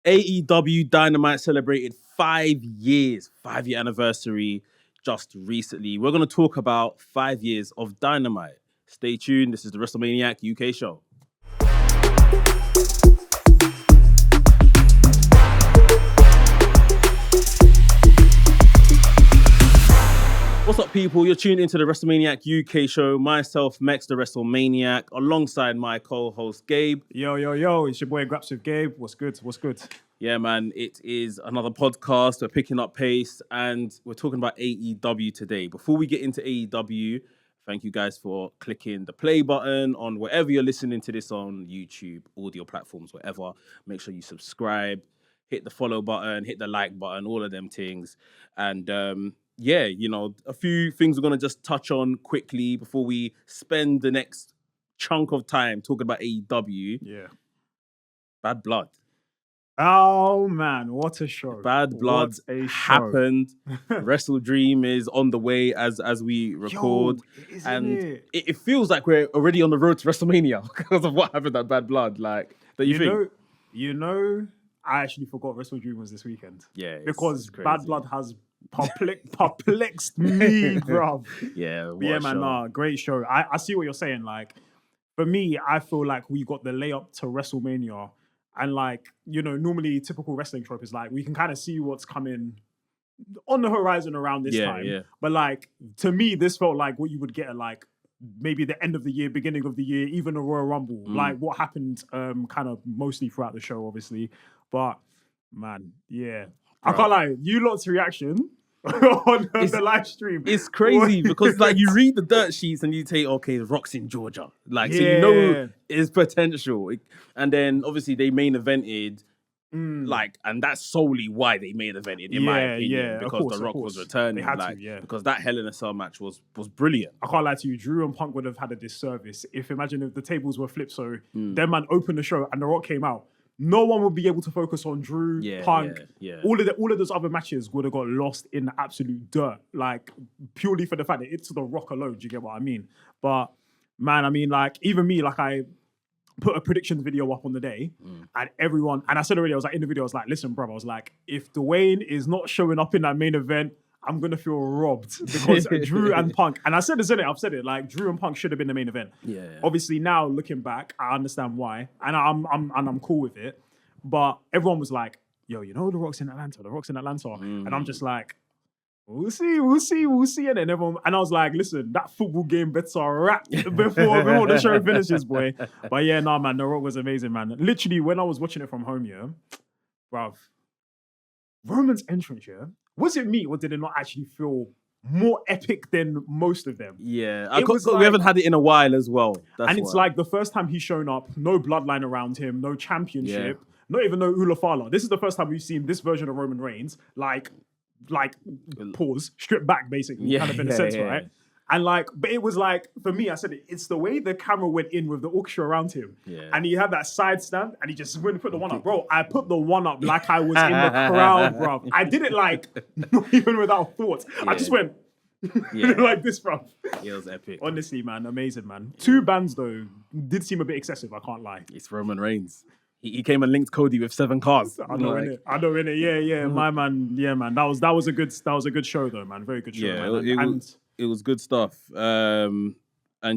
AEW Dynamite celebrated 5 years, 5-year anniversary just recently. We're going to talk about 5 years of Dynamite. Stay tuned. This is the WrestleManiac UK show. What's up, people? You're tuned into the WrestleManiac UK show. Myself, Mex, the WrestleManiac, alongside my co-host, Gabe. Yo. It's your boy, Graps with Gabe. What's good? Yeah, man, it is another podcast. We're picking up pace and we're talking about AEW today. Before we get into AEW, thank you guys for clicking the play button on wherever you're listening to this on YouTube, audio platforms, whatever. Make sure you subscribe, hit the follow button, hit the like button, all of them things. And yeah, a few things we're going to just touch on quickly before we spend the next chunk of time talking about AEW. Yeah. Bad Blood. Oh, man, what a show. Bad Blood happened. Wrestle Dream is on the way as we record. It feels like we're already on the road to WrestleMania because of what happened at Bad Blood. Like, that you think? I actually forgot Wrestle Dream was this weekend. Yeah. Because Bad Blood has perplexed me, bruv. Yeah, man, great show. I see what you're saying. Like, for me, I feel like we got the layup to WrestleMania. And like, normally typical wrestling trope is like, we can kind of see what's coming on the horizon around this time. Yeah. But like, to me, this felt like what you would get at like, maybe the end of the year, beginning of the year, even a Royal Rumble. Like what happened kind of mostly throughout the show, obviously. But man, yeah. Bro. I can't lie, you lot's reaction on the live stream. It's crazy because like you read the dirt sheets and you take, okay, the Rock's in Georgia. Like, so you know it's potential. And then obviously they main evented, like, and that's solely why they main evented, in my opinion, because The Rock was returning. They had to, because that Hell in a Cell match was brilliant. I can't lie to you, Drew and Punk would have had a disservice if the tables were flipped. So them man opened the show and The Rock came out. No one would be able to focus on Drew, Punk. Yeah. All of those other matches would have got lost in the absolute dirt, like purely for the fact that it's The Rock alone. Do you get what I mean? But man, I mean, like even me, like I put a predictions video up on the day, and everyone, and I said already, I was like in the video, I was like, listen, bro, I was like, if Dwayne is not showing up in that main event, I'm going to feel robbed because Drew and Punk, and I've said it, like Drew and Punk should have been the main event. Yeah. Obviously now looking back, I understand why, and I'm cool with it. But everyone was like, yo, The Rock's in Atlanta. And I'm just like, we'll see. And then everyone, and I was like, listen, that football game bets are wrapped before the show finishes, boy. But yeah, nah, man, The Rock was amazing, man. Literally, when I was watching it from home, bruv, Roman's entrance, was it me or did it not actually feel more epic than most of them? Yeah, we haven't had it in a while as well. It's like the first time he's shown up, no bloodline around him, no championship, not even no Ulafala. This is the first time we've seen this version of Roman Reigns, like pause, stripped back basically, kind of in a sense, right? And like, but it was like, for me, I said it's the way the camera went in with the orchestra around him. Yeah. And he had that side stand and he just went and put the one up. Bro, I put the one up like I was in the crowd, bro. I did it like, not even without thought. I just went like this, bro. It was epic. Honestly, man, amazing, man. 2 bands, though, did seem a bit excessive, I can't lie. It's Roman Reigns. He came and linked Cody with 7 cars. I know, innit? Yeah. My man, yeah, man. That was a good show, though, man. Very good show, man. It was good stuff. And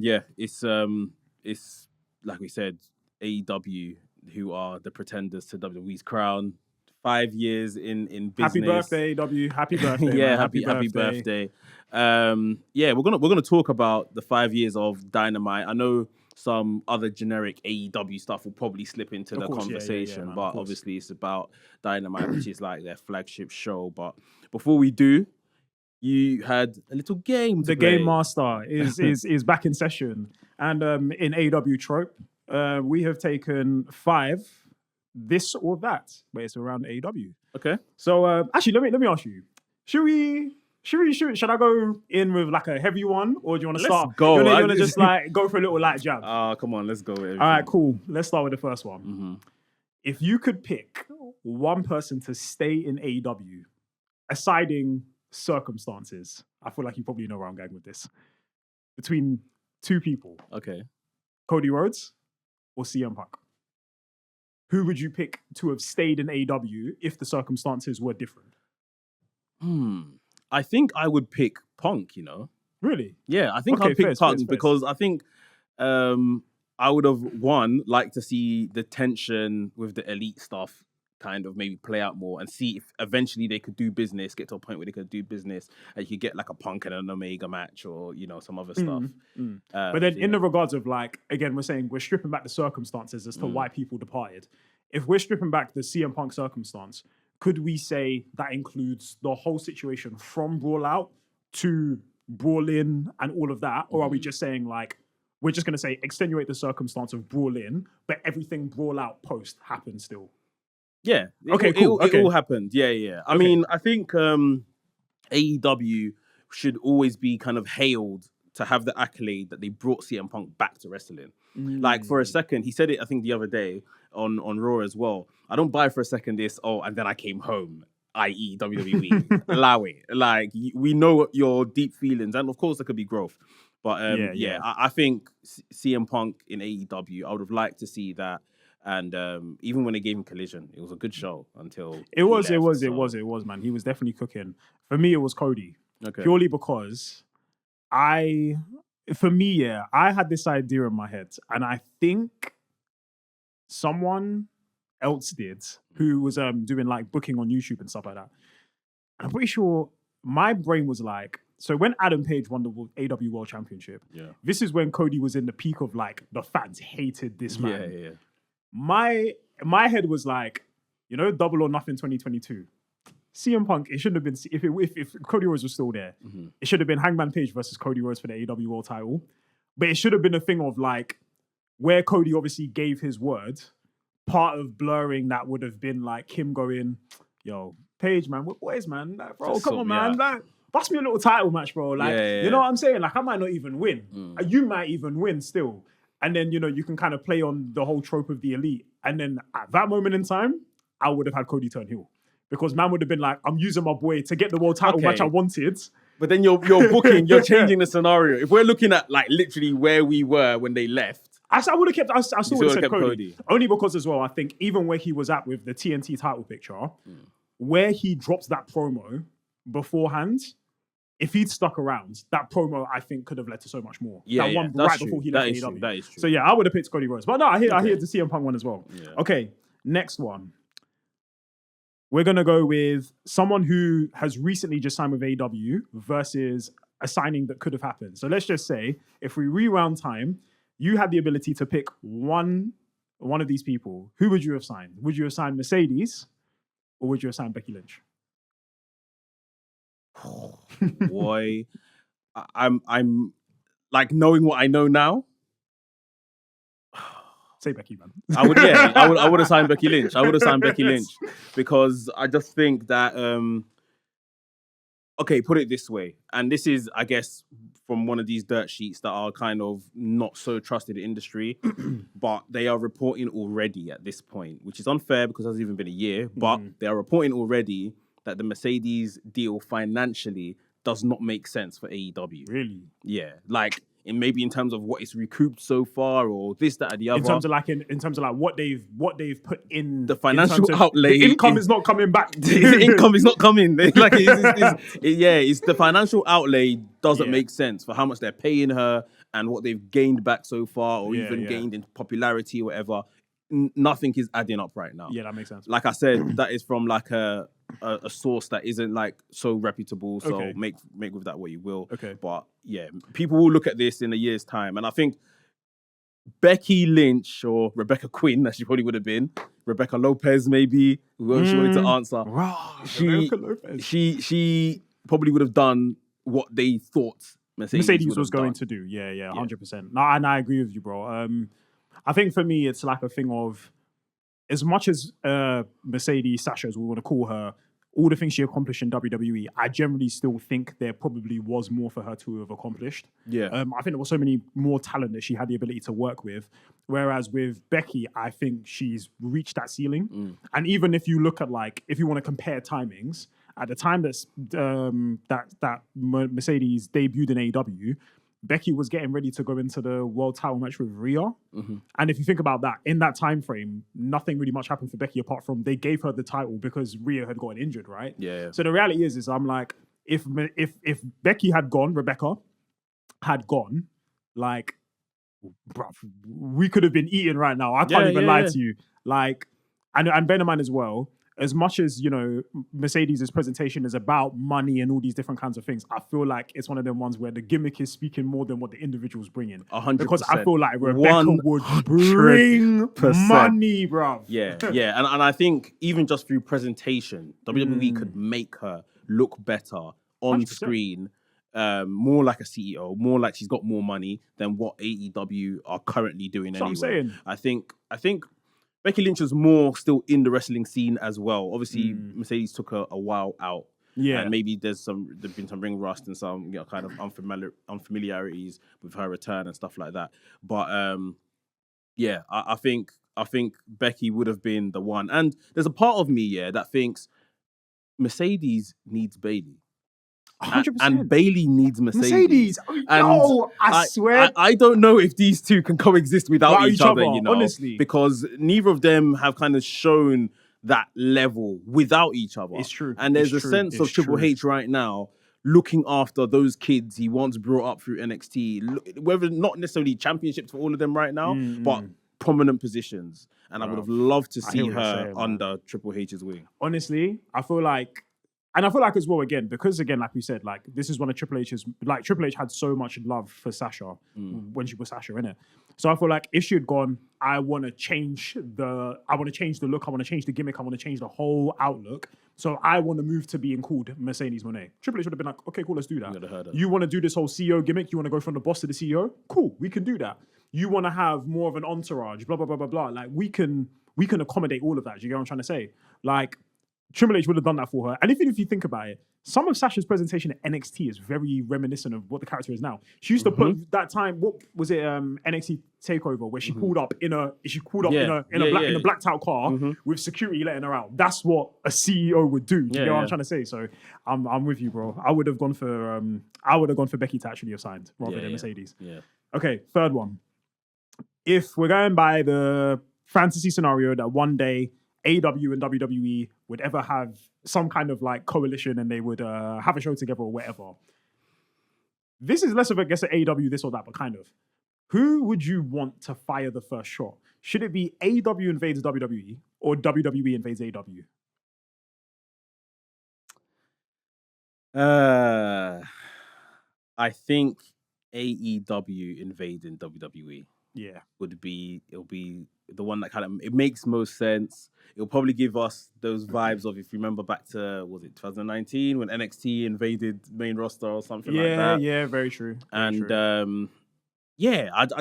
yeah, it's like we said, AEW, who are the pretenders to WWE's crown. 5 years in business. Happy birthday, AEW. Happy birthday. Yeah, happy birthday. We're gonna talk about the 5 years of Dynamite. I know some other generic AEW stuff will probably slip into the conversation, man, but obviously it's about Dynamite, which is like their flagship show. But before we do, you had a little game to play. Game Master is back in session. And in AEW trope, we have taken 5 this or that, but it's around AEW. Okay. So actually, let me ask you, should I go in with like a heavy one, or do you want to start? Go. You want to just like go for a little light jab? Come on, let's go. All right, cool. Let's start with the first one. Mm-hmm. If you could pick one person to stay in AEW, assiding circumstances, I feel like you probably know where I'm going with this. Between 2 people. Okay. Cody Rhodes or CM Punk? who would you pick to have stayed in AEW if the circumstances were different? I think I would pick Punk, you know. Really? Yeah, I think Okay, I'd pick fairs, Punk fairs. because I think I would have liked to see the tension with the elite stuff kind of maybe play out more and see if eventually they could do business, get to a point where they could do business and you could get like a Punk and an Omega match or, you know, some other stuff. But then in the regards of like, again, we're saying we're stripping back the circumstances as to why people departed. If we're stripping back the CM Punk circumstance, could we say that includes the whole situation from Brawl Out to Brawl In and all of that? Or are we just saying like, we're just going to say extenuate the circumstance of Brawl In, but everything Brawl Out post happened still? Yeah. Okay, cool. It all happened. Yeah. I mean, I think AEW should always be kind of hailed to have the accolade that they brought CM Punk back to wrestling. Like for a second, he said it, I think the other day on Raw as well. I don't buy for a second this, and then I came home, i.e. WWE. Allow it. Like, we know your deep feelings, and of course there could be growth. But I think CM Punk in AEW, I would have liked to see that. And even when they gave him Collision, it was a good show until it was, man. He was definitely cooking. For me, it was Cody. Okay. Purely because I had this idea in my head, and I think someone else did who was doing like booking on YouTube and stuff like that. I'm pretty sure my brain was like, so when Adam Page won the AEW World Championship, this is when Cody was in the peak of like the fans hated this man. Yeah. My head was like, you know, Double or Nothing 2022. CM Punk, it shouldn't have been, if Cody Rhodes was still there, it should have been Hangman Page versus Cody Rhodes for the AEW World title. But it should have been a thing of like, where Cody obviously gave his word, part of blurring that would have been like him going, yo, Page, man, what is, man? Like, bro, come on, man. Like, bust me a little title match, bro. Like, you know what I'm saying? Like, I might not even win. You might even win still. And then, you know, you can kind of play on the whole trope of the elite. And then at that moment in time, I would have had Cody turn heel. Because man would have been like, I'm using my boy to get the world title match I wanted. But then you're booking, you're changing the scenario. If we're looking at like literally where we were when they left. I would have kept, I still would have said Cody. Only because as well, I think even where he was at with the TNT title picture, where he drops that promo beforehand, if he'd stuck around, that promo, I think, could have led to so much more. Before he left AEW. That is true. So yeah, I would have picked Cody Rhodes. But no, I hear the CM Punk one as well. Yeah. Okay, next one. We're going to go with someone who has recently just signed with AEW versus a signing that could have happened. So let's just say, if we rewound time, you had the ability to pick one of these people. Who would you have signed? Would you have signed Mercedes or would you have signed Becky Lynch? Boy, I'm like, knowing what I know now. Say Becky, man. I would have signed Becky Lynch. I would have signed Becky Lynch because I just think that okay, put it this way, and this is, I guess, from one of these dirt sheets that are kind of not so trusted in industry, but they are reporting already at this point, which is unfair because it hasn't even been a year, but they are reporting already that the Mercedes deal financially does not make sense for AEW. Really? Yeah. Like, maybe in terms of what it's recouped so far or this, that, or the other. In terms of what they've put in. The financial outlay. The income is not coming back. The income is not coming. Like, it's the financial outlay doesn't make sense for how much they're paying her and what they've gained back so far or gained in popularity or whatever. Nothing is adding up right now. Yeah, that makes sense. Like I said, that is from like a source that isn't like so reputable. So make with that what you will. Okay. But yeah, people will look at this in a year's time, and I think Becky Lynch or Rebecca Quinn, as she probably would have been, Rebecca Lopez maybe, whoever she wanted to answer. She probably would have done what they thought Mercedes was going to do. Yeah, 100%. No, and I agree with you, bro. I think for me, it's like a thing of, as much as Mercedes, Sasha, as we want to call her, all the things she accomplished in WWE, I generally still think there probably was more for her to have accomplished. Yeah. I think there was so many more talent that she had the ability to work with. Whereas with Becky, I think she's reached that ceiling. And even if you look at, like, if you want to compare timings, at the time that Mercedes debuted in AEW, Becky was getting ready to go into the world title match with Rhea. Mm-hmm. And if you think about that, in that time frame, nothing really much happened for Becky apart from they gave her the title because Rhea had gotten injured, right? Yeah. So the reality is I'm like, if Becky had gone, Rebecca had gone, like, bruv, we could have been eating right now. I can't even lie to you. Like, and bear in mind as well, as much as, you know, Mercedes' presentation is about money and all these different kinds of things, I feel like it's one of them ones where the gimmick is speaking more than what the individual's bringing. 100%. Because I feel like Rebecca would bring money, bruv. Yeah. And I think even just through presentation, WWE could make her look better on 100%. screen, more like a CEO, more like she's got more money than what AEW are currently doing That's what anyway. I'm saying. I think Becky Lynch was more still in the wrestling scene as well. Obviously, Mercedes took a while out. Yeah. And maybe there's been some ring rust and some, you know, kind of unfamiliarities with her return and stuff like that. But I think Becky would have been the one. And there's a part of me, that thinks Mercedes needs Bayley. 100%. And Bayley needs Mercedes. I swear. I don't know if these two can coexist without each other, you know, honestly. because neither of them have kind of shown that level without each other. It's true. And there's a sense of Triple H right now looking after those kids he once brought up through NXT, whether not necessarily championships for all of them right now, but prominent positions. And I would have loved to see her under Triple H's wing. Honestly, I feel like as well, again, because again, like we said, like this is one of Triple H's, like Triple H had so much love for Sasha when she was Sasha, innit? So I feel like if she had gone, I want to change the look, I want to change the gimmick, I want to change the whole outlook. So I want to move to being called Mercedes Moné. Triple H would have been like, okay, cool, let's do that. You want to do this whole CEO gimmick? You want to go from the boss to the CEO? Cool, we can do that. You want to have more of an entourage, blah, blah, blah, blah, blah. Like we can accommodate all of that. Do you get what I'm trying to say? Like, Triple H would have done that for her. And even if you think about it, some of Sasha's presentation at NXT is very reminiscent of what the character is now. She used to put that time, what was it, NXT Takeover, where she pulled up in a blacked out car with security letting her out. That's what a CEO would do. Do you know what I'm trying to say? So I'm with you, bro. I would have gone for Becky to actually have signed rather than Mercedes. Yeah. Okay, third one. If we're going by the fantasy scenario that one day AEW and WWE would ever have some kind of like coalition and they would have a show together or whatever. This is less of, I guess, an AEW this or that, but kind of. Who would you want to fire the first shot? Should it be AEW invades WWE or WWE invades AEW? I think AEW invading WWE. Yeah. It'll be the one that kind of, it makes most sense. It'll probably give us those vibes of, if you remember back to, was it 2019 when NXT invaded main roster or something like that? Yeah, very true. I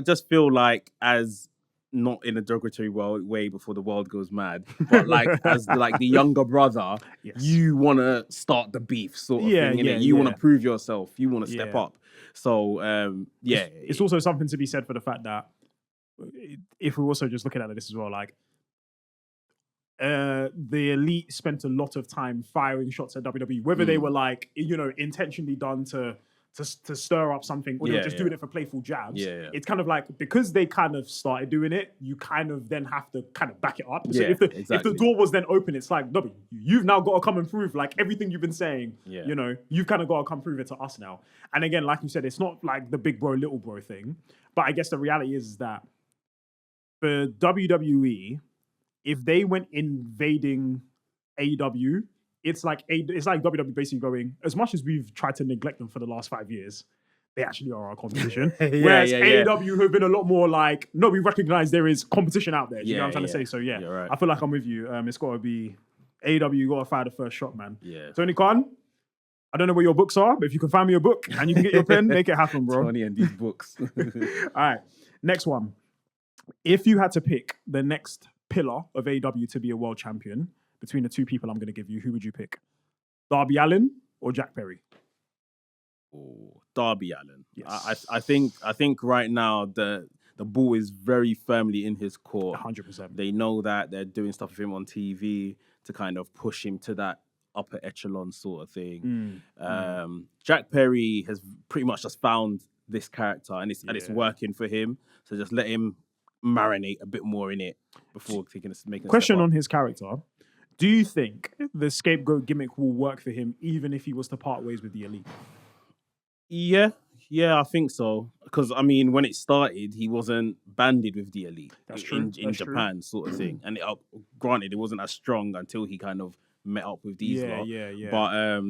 just feel like, as not in a derogatory way before the world goes mad, but like as like the younger brother, you want to start the beef sort of thing, innit? You want to prove yourself, you want to step up. So it's also something to be said for the fact that if we're also just looking at this as well, like the Elite spent a lot of time firing shots at WWE, whether they were like, you know, intentionally done to stir up something, or they were just doing it for playful jabs. It's kind of like, because they kind of started doing it, you kind of then have to kind of back it up. So if the door was then open, it's like, no, you've now got to come and prove like everything you've been saying. You know, you've kind of got to come prove it to us now. And again, like you said, it's not like the big bro, little bro thing. But I guess the reality is that for WWE, if they went invading AEW, it's like WWE basically going, as much as we've tried to neglect them for the last 5 years, they actually are our competition. Whereas AEW have been a lot more like, no, we recognize there is competition out there. Do you know what I'm trying to say? So right. I feel like I'm with you. It's got to be AEW, you got to fire the first shot, man. Yeah. Tony Khan, I don't know where your books are, but if you can find me a book and you can get your pen, make it happen, bro. Tony and these books. All right, next one. If you had to pick the next pillar of AEW to be a world champion, between the two people I'm going to give you, who would you pick? Darby Allin or Jack Perry? Oh, Darby Allin. Yes. I think right now the ball is very firmly in his court. 100%. They know that they're doing stuff with him on TV to kind of push him to that upper echelon sort of thing. Jack Perry has pretty much just found this character, and it's Yeah. working for him. So just let him marinate a bit more in it before making a step Question up. on his character. Do you think the scapegoat gimmick will work for him even if he was to part ways with the Elite? Yeah, I think so. Because I mean, when it started, he wasn't banded with the Elite. That's true. In That's true. Japan, sort of thing. And granted, it wasn't as strong until he kind of met up with these lot. Yeah. But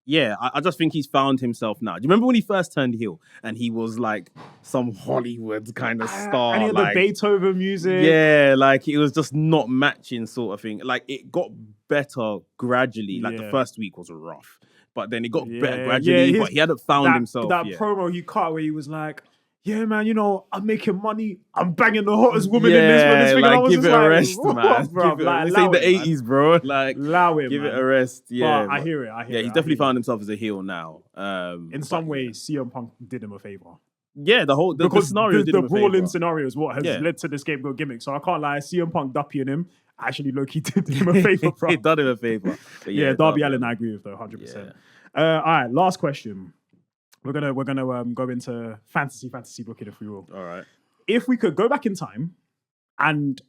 yeah, I just think he's found himself now. Do you remember when he first turned heel and he was like some Hollywood kind of star? And he had like, the Beethoven music. Yeah, like it was just not matching sort of thing. Like it got better gradually. Like the first week was rough, but then it got better gradually. But he hadn't found himself That yet. promo he cut where he was like, "Yeah, man, you know, I'm making money. I'm banging the hottest woman in this thing." Like, I was give it a rest, man. Bro, This ain't the 80s, bro. Like, allow it, give man. it a rest. Yeah, but I hear it. Yeah, he's definitely found himself as a heel now. In some ways, CM Punk did him a favor. Yeah, the scenario did him a brawling favor. scenario is what has led to the scapegoat gimmick. So I can't lie, CM Punk duppying him actually low-key did him a favor, bro. It done him a favor. Yeah, Darby Allin, I agree with though, 100%. All right, last question. We're gonna go into fantasy booking if we will. All right. If we could go back in time and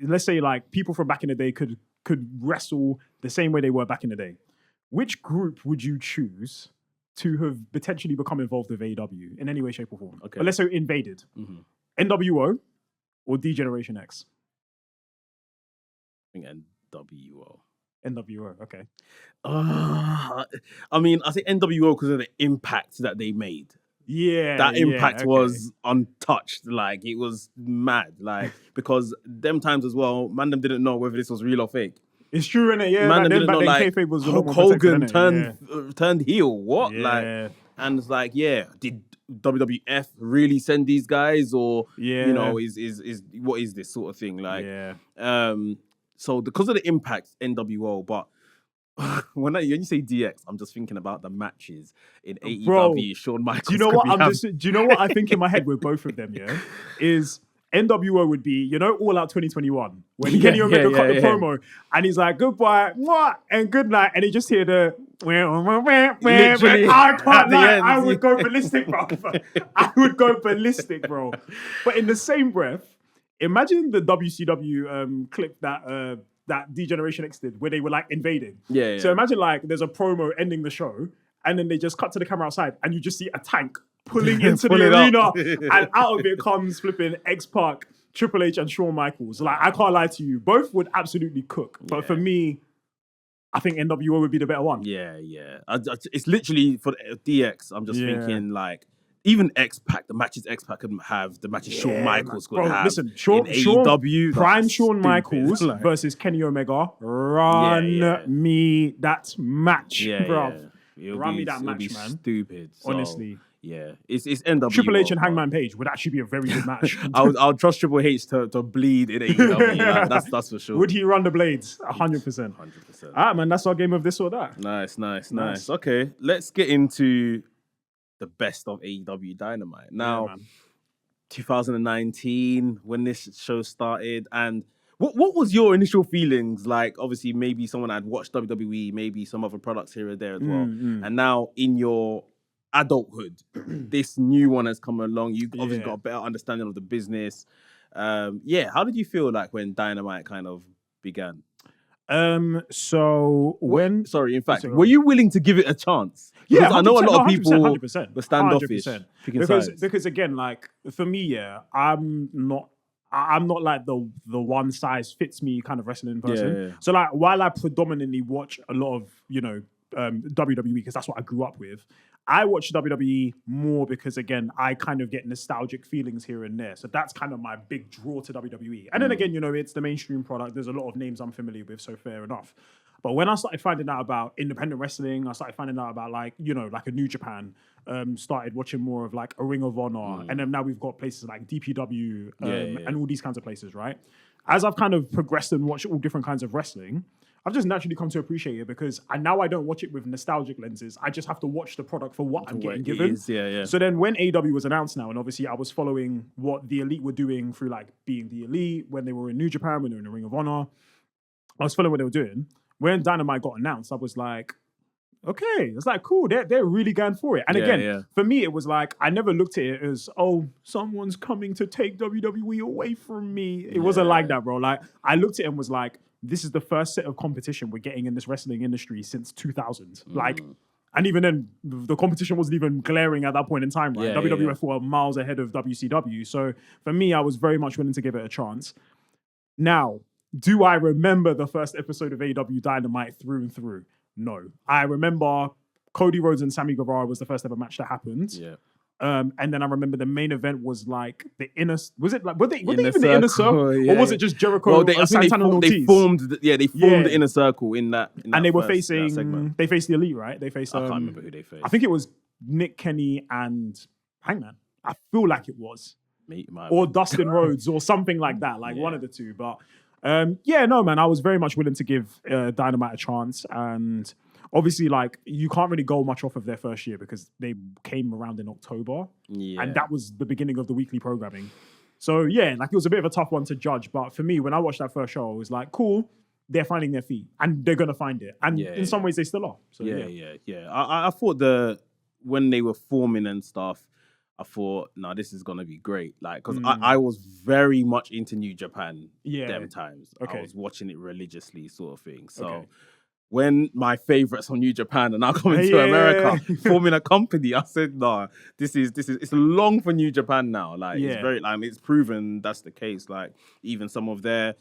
let's say like people from back in the day could wrestle the same way they were back in the day, which group would you choose to have potentially become involved with AEW in any way, shape, or form? Okay. But let's say invaded. Mm-hmm. NWO or D-Generation X? I think NWO. NWO, okay. I mean, I think NWO because of the impact that they made. Yeah. That impact was untouched. Like, it was mad. Like, because them times as well, man, them didn't know whether this was real or fake. It's true, innit? Yeah, man, back didn't know, like, kayfabe was Hulk Hogan turned heel. What? Yeah. Like, and it's like, did WWF really send these guys, or you know, is what is this sort of thing? Like, so because of the impact, NWO, but when you say DX, I'm just thinking about the matches in AEW. Shawn Michaels. Do you know what do you know what I think in my head with both of them? Yeah, is NWO would be, you know, All Out 2021 when Kenny Omega cut the promo and he's like, goodbye, mwah, and good night, and you just hear the literally I can't lie, end. I would go ballistic, bro. I would go ballistic, bro. But in the same breath, imagine the WCW clip that D-Generation X did where they were like invading. So imagine like there's a promo ending the show and then they just cut to the camera outside and you just see a tank pulling into the arena and out of it comes flipping X-Pac, Triple H and Shawn Michaels. Like, I can't lie to you. Both would absolutely cook. But for me, I think NWO would be the better one. It's literally for DX. I'm just thinking like, even X-Pac, the matches X-Pac could have, the matches Shawn Michaels could have. Listen, AEW, prime Shawn Michaels versus Kenny Omega. Run me that match, bro. Run me that match, man. Stupid. So, honestly. Yeah, it's NWO. Triple H and Hangman Page would actually be a very good match. I'll trust Triple H to bleed in AEW. Like, that's for sure. Would he run the blades? 100%. 100%. All right, man. That's our game of this or that. Nice. Okay, let's get into the best of AEW Dynamite. Now, 2019, when this show started, and what was your initial feelings? Like, obviously, maybe someone had watched WWE, maybe some other products here or there as well. And now in your adulthood, this new one has come along. You've obviously got a better understanding of the business. How did you feel like when Dynamite kind of began? Were you willing to give it a chance? Because I know a lot of people 100%, were standoffish. Because again, like for me, I'm not like the one size fits me kind of wrestling person. So like while I predominantly watch a lot of, you know, WWE because that's what I grew up with, I watch WWE more because, again, I kind of get nostalgic feelings here and there. So that's kind of my big draw to WWE. And then again, you know, it's the mainstream product. There's a lot of names I'm familiar with, so fair enough. But when I started finding out about independent wrestling, I started finding out about like, you know, like a New Japan, started watching more of like a Ring of Honor. And then now we've got places like DPW and all these kinds of places, right? As I've kind of progressed and watched all different kinds of wrestling, I've just naturally come to appreciate it because now I don't watch it with nostalgic lenses. I just have to watch the product for what I'm getting given. So then when AEW was announced now, and obviously I was following what the Elite were doing through like being the Elite, when they were in New Japan, when they were in the Ring of Honor, I was following what they were doing. When Dynamite got announced, I was like, okay, it's like cool. They're really going for it. And again, for me, it was like I never looked at it as someone's coming to take WWE away from me. It wasn't like that, bro. Like I looked at it and was like, this is the first set of competition we're getting in this wrestling industry since 2000. Like, and even then, the competition wasn't even glaring at that point in time, right? WWF were miles ahead of WCW. So for me, I was very much willing to give it a chance. Now, do I remember the first episode of AEW Dynamite through and through? No. I remember Cody Rhodes and Sammy Guevara was the first ever match that happened. Yeah. And then I remember the main event was like the inner. Was it like were they even the inner circle, or was it just Jericho? Well, Santana and Ortiz? They formed the inner circle in that. And they were facing. They faced the Elite, right? They faced. I can't remember who they faced. I think it was Nick Kenny and Hangman. I feel like it was, or Dustin Rhodes, or something like that, like one of the two. But no, man, I was very much willing to give Dynamite a chance, and obviously, like, you can't really go much off of their first year because they came around in October, and that was the beginning of the weekly programming. So yeah, like it was a bit of a tough one to judge. But for me, when I watched that first show, I was like, cool, they're finding their feet, and they're gonna find it, and in some ways, they still are. So I thought when they were forming and stuff, I thought, no, this is gonna be great. Like, because I was very much into New Japan them times. I was watching it religiously, sort of thing. So when my favorites on New Japan are now coming to America, forming a company, I said, no, this is it's long for New Japan now. Like, it's very, like, it's proven that's the case. Like, even some of their,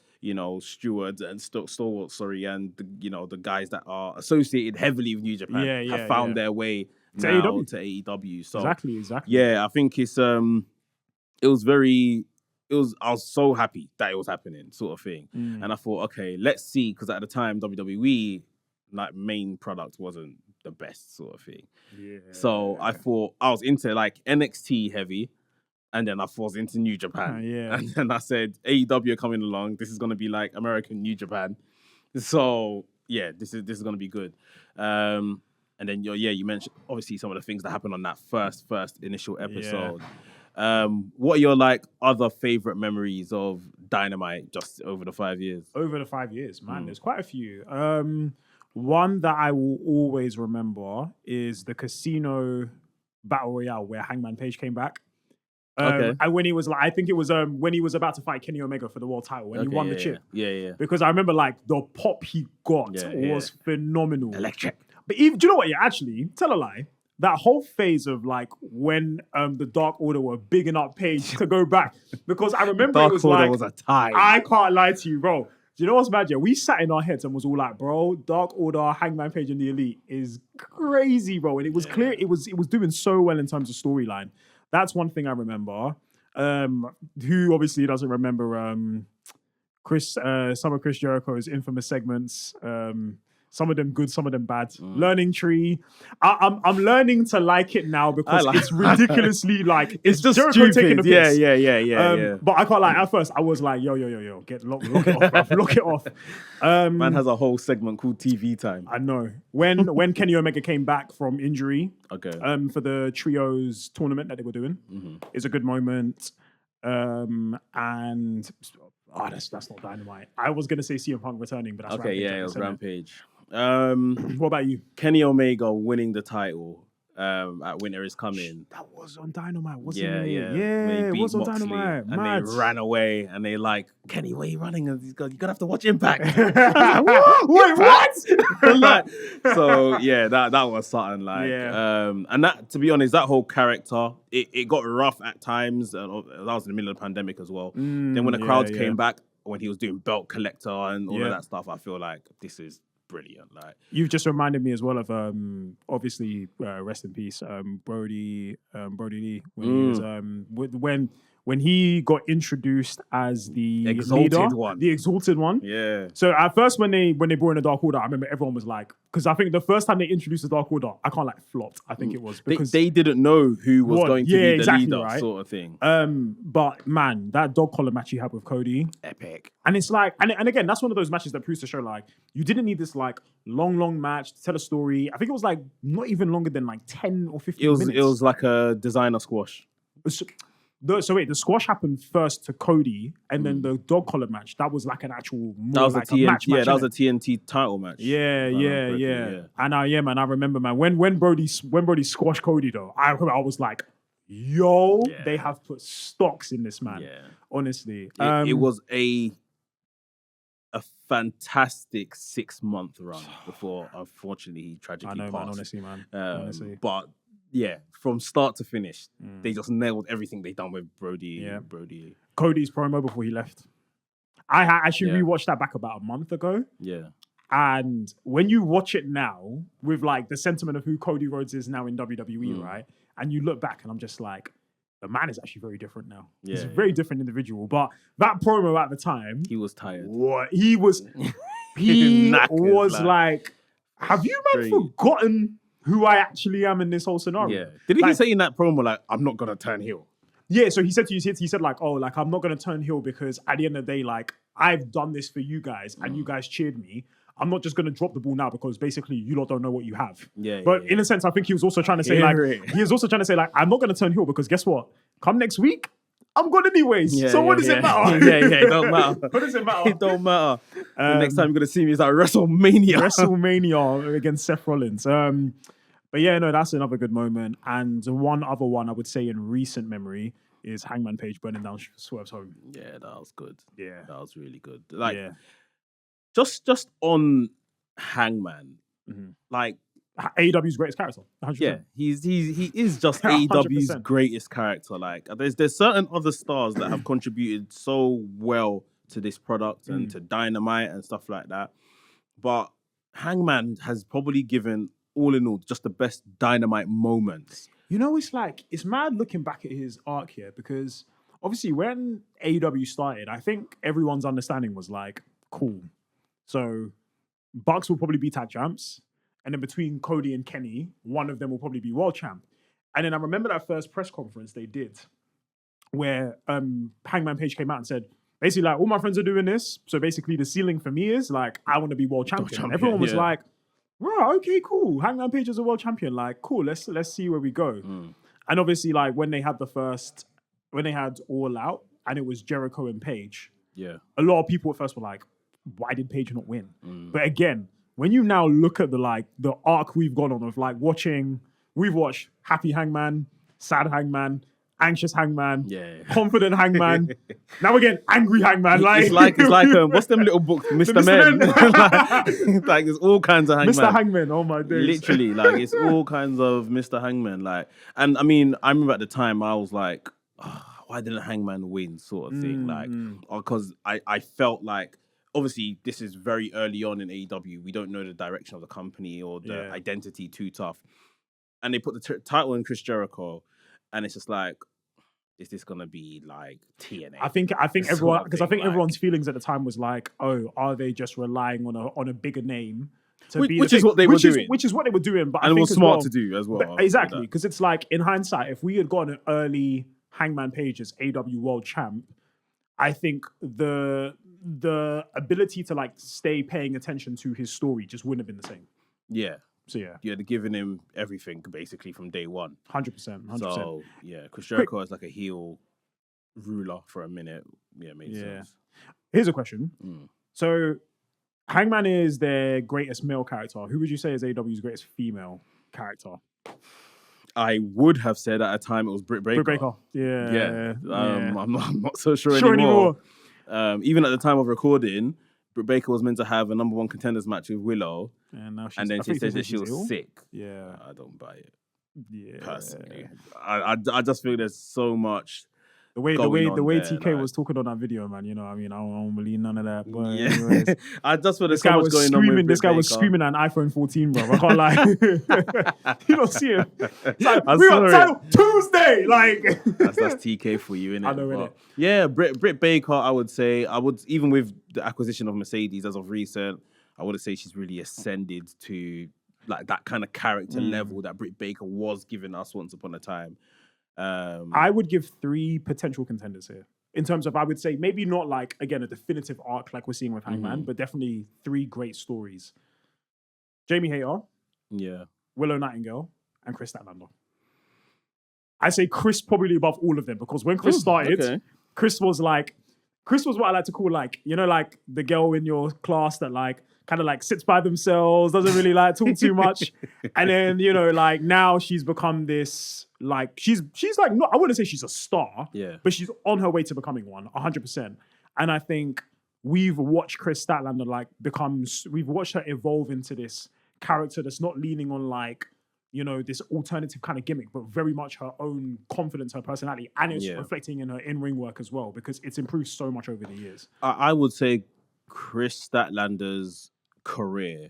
stewards and stalwarts, and the guys that are associated heavily with New Japan have found their way to AEW. So exactly. Yeah, I think it's I was so happy that it was happening, sort of thing. And I thought, okay, let's see, because at the time WWE like main product wasn't the best, sort of thing. Yeah. So I thought I was into like NXT heavy, and then I was into New Japan. And then I said AEW are coming along. This is gonna be like American New Japan. So yeah, this is gonna be good. And then you mentioned obviously some of the things that happened on that first initial episode. What are your like other favorite memories of Dynamite just over the 5 years? Over the 5 years, man, there's quite a few. One that I will always remember is the Casino Battle Royale where Hangman Page came back. And when he was like, I think it was when he was about to fight Kenny Omega for the world title, when he won the chip. Yeah. Because I remember like the pop he got was phenomenal. Electric. But even, do you know what? Yeah, actually, tell a lie. That whole phase of like when the Dark Order were bigging up Page to go back, because I remember it was like, was a tie. I can't lie to you, bro. Do you know what's mad? Yeah, we sat in our heads and was all like, bro, Dark Order, Hangman Page, and the Elite is crazy, bro. And it was clear it was doing so well in terms of storyline. That's one thing I remember. Who obviously doesn't remember some of Chris Jericho's infamous segments. Some of them good, some of them bad. Learning Tree. I'm learning to like it now because it's ridiculously like it's just Jericho stupid. Taking the piss. Yeah. But I can't lie. At first, I was like, yo, lock it off, bruv. Lock it off. Man has a whole segment called TV Time. I know. When Kenny Omega came back from injury, for the trios tournament that they were doing, is a good moment. And that's not Dynamite. I was gonna say CM Punk returning, but that's Rampage. It was Rampage. What about you? Kenny Omega winning the title at Winter is Coming. That was on Dynamite, wasn't it? Yeah, it was on Dynamite. And they ran away, and they like, Kenny, where are you running? And he's going, you're gonna have to watch Impact. Wait, what? So yeah, that was something like, and that, to be honest, that whole character, it got rough at times. That was in the middle of the pandemic as well. Then when the crowds came back, when he was doing Belt Collector and all of that stuff, I feel like this is brilliant. Like, you've just reminded me as well of obviously rest in peace Brody Lee when he was when he got introduced as the exalted one. Yeah. So at first when they brought in the Dark Order, I remember everyone was like, because I think the first time they introduced the Dark Order, I can't like flopped. I think it was because they didn't know who was going to be the leader, right? Sort of thing. But man, that dog collar match he had with Cody, epic. And it's like, and again, that's one of those matches that proves to show like you didn't need this like long match to tell a story. I think it was like not even longer than like 10 or 15 minutes. It was like a designer squash. The squash happened first to Cody, and then the dog collar match. That was like an actual That was like a TNT. match. That was a innit? TNT title match. Yeah, if I remember correctly, yeah. And man, I remember, man, when Brody squashed Cody though, I was like, yo, they have put stocks in this man. Yeah. Honestly, It was a fantastic 6-month run before, unfortunately, he tragically passed. Man. Honestly, man. Honestly. But yeah, from start to finish, they just nailed everything they done with Brody. Yeah. Brody. Cody's promo before he left. I actually rewatched that back about a month ago. Yeah. And when you watch it now, with like the sentiment of who Cody Rhodes is now in WWE, right? And you look back, and I'm just like, the man is actually very different now. He's a very different individual. But that promo at the time, he was tired. What he was, he knackered, was like, have you man forgotten who I actually am in this whole scenario? Yeah. Did he say in that promo like, I'm not gonna turn heel? Yeah, so he said to you, he said like, oh, like I'm not gonna turn heel because at the end of the day, like I've done this for you guys and you guys cheered me. I'm not just gonna drop the ball now because basically you lot don't know what you have. But in a sense, I think he was also trying to say I'm not gonna turn heel because guess what? Come next week, I'm good anyways. So what does it matter? It don't matter. What does it matter? It don't matter. The next time you're gonna see me is at WrestleMania. WrestleMania against Seth Rollins. But yeah, no, that's another good moment. And one other one I would say in recent memory is Hangman Page burning down Swerve's home. Yeah, that was good. Yeah, that was really good. Like, just on Hangman, like AEW's greatest character. 100%. Yeah, he is just AEW's greatest character. Like, there's certain other stars that have contributed so well to this product and to Dynamite and stuff like that, but Hangman has probably given, all in all, just the best Dynamite moments. You know, it's like, it's mad looking back at his arc here because obviously when AEW started, I think everyone's understanding was like, cool. So Bucks will probably be tag champs. And then between Cody and Kenny, one of them will probably be world champ. And then I remember that first press conference they did where Hangman Page came out and said, basically like, all my friends are doing this. So basically the ceiling for me is like, I want to be world champion. And everyone was like, right, okay, cool. Hangman Page is a world champion. Like, cool, let's see where we go. And obviously, like when they had All Out and it was Jericho and Page, a lot of people at first were like, why did Page not win? But again, when you now look at the arc we've gone on of like we've watched Happy Hangman, Sad Hangman, Anxious Hangman, Confident Hangman. Now again, Angry Hangman. It's like what's them little books, Mr. Men? like it's all kinds of Hangman. Mr. Hangman, oh my days. Literally, like it's all kinds of Mr. Hangman. Like, and I mean, I remember at the time I was like, oh, why didn't Hangman win, sort of thing, like, because I felt like, obviously, this is very early on in AEW. We don't know the direction of the company or the identity too tough. And they put the title in Chris Jericho, and it's just like, is this gonna be like TNA? I think everyone, because I think everyone's feelings at the time was like, oh, are they just relying on a bigger name? Which is what they were doing. Which is what they were doing, but and it was smart to do as well. Exactly, because it's like in hindsight, if we had gotten an early Hangman Page as AEW World Champ, I think the ability to like stay paying attention to his story just wouldn't have been the same. Yeah. So yeah, they're giving him everything basically from day one. 100%. So yeah, Chris Jericho is like a heel ruler for a minute. Yeah, makes sense. Here's a question. So Hangman is their greatest male character. Who would you say is AEW's greatest female character? I would have said at a time it was Britt Baker. Britt Baker. Yeah. I'm not so sure anymore. Even at the time of recording, Britt Baker was meant to have a number one contenders match with Willow, and then she said that she was sick. Yeah, I don't buy it. Yeah, personally, I just feel there's so much. The way TK like, was talking on that video, man, you know, I mean, I don't believe none of that. But anyways, I just feel there's so much going on with this guy was screaming at an iPhone 14, bro. I can't lie. You don't see him. It's like, we got title Tuesday. Like that's TK for you, innit? I know, innit? Yeah, Britt Baker, I would say, even with the acquisition of Mercedes as of recent, I would say she's really ascended to like that kind of character level that Britt Baker was giving us once upon a time. I would give 3 potential contenders here. In terms of, I would say, maybe not like, again, a definitive arc like we're seeing with Hangman, but definitely 3 great stories. Jamie Hayter, Willow Nightingale, and Chris Statlander. I say Chris probably above all of them because when Chris started, okay. Chris was what I like to call like, you know, like the girl in your class that like kind of like sits by themselves, doesn't really like talk too much. And then, you know, like now she's become this, like, she's like, not, I wouldn't say she's a star, but she's on her way to becoming one, 100%. And I think we've watched Chris Statlander we've watched her evolve into this character that's not leaning on like, you know, this alternative kind of gimmick, but very much her own confidence, her personality, and it's reflecting in her in-ring work as well because it's improved so much over the years. I would say Chris Statlander's career